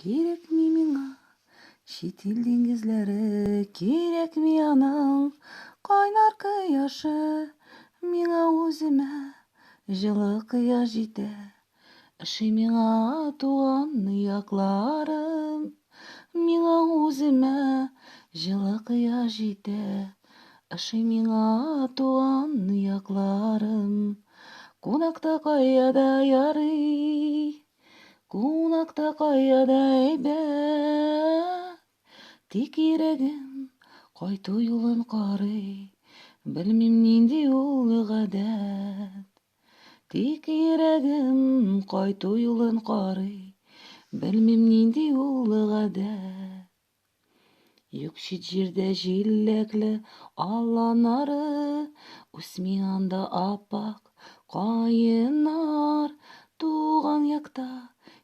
Керек ми миңа шет елден кезләре, керек ми аның кайнар кояшы, миңа үземә җылы кояш җитә, ошый миңа туган якларым, миңа үземә җылы кояш җитә, ошый миңа туган якларым. Кунакта кайда ярый, кунакта кайда әйбәт, тик йөрәгем кайту юлын карый, белмим нинди ул гадәт. Тик йөрәгем кайту юлын карый, белмим нинди ул гадәт. Юк чит җирдә җиләкле алланары, үсми анда аппак каеннар. Туган якта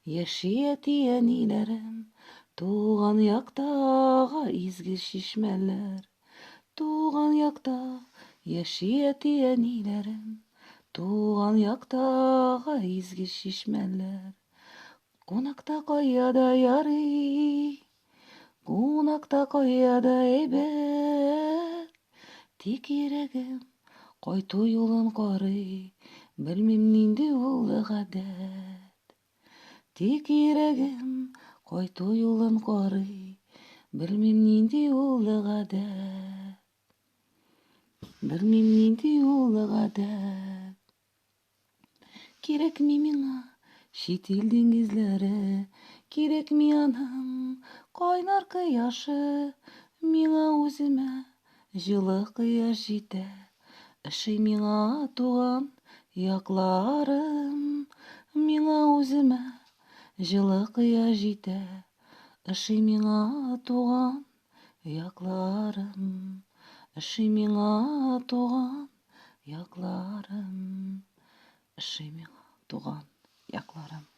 яши әти-әниләрем, туган яктагы изге чишмәләр. Туган якта яши әти-әниләрем, туган яктагы изге чишмәләр. Кунакта кайда ярый, кунакта кайда әйбәт, тик йөрәгем кайту юлын карый, белмим нинди ул гадәт. Тик йөрәгем кайту юлын карый, белмим нинди ул гадәт. Белмим нинди ул гадәт. Кирәк ми миңа чит илдән гизләре, кирәк ми аның кайнар кояшы, миңа үземә җылы кояш җитә, ошый миңа туган якларым, миңа үземә җылы кояш җитә, ошый миңа туган якларым, ошый миңа туган якларым, ошый миңа туган якларым.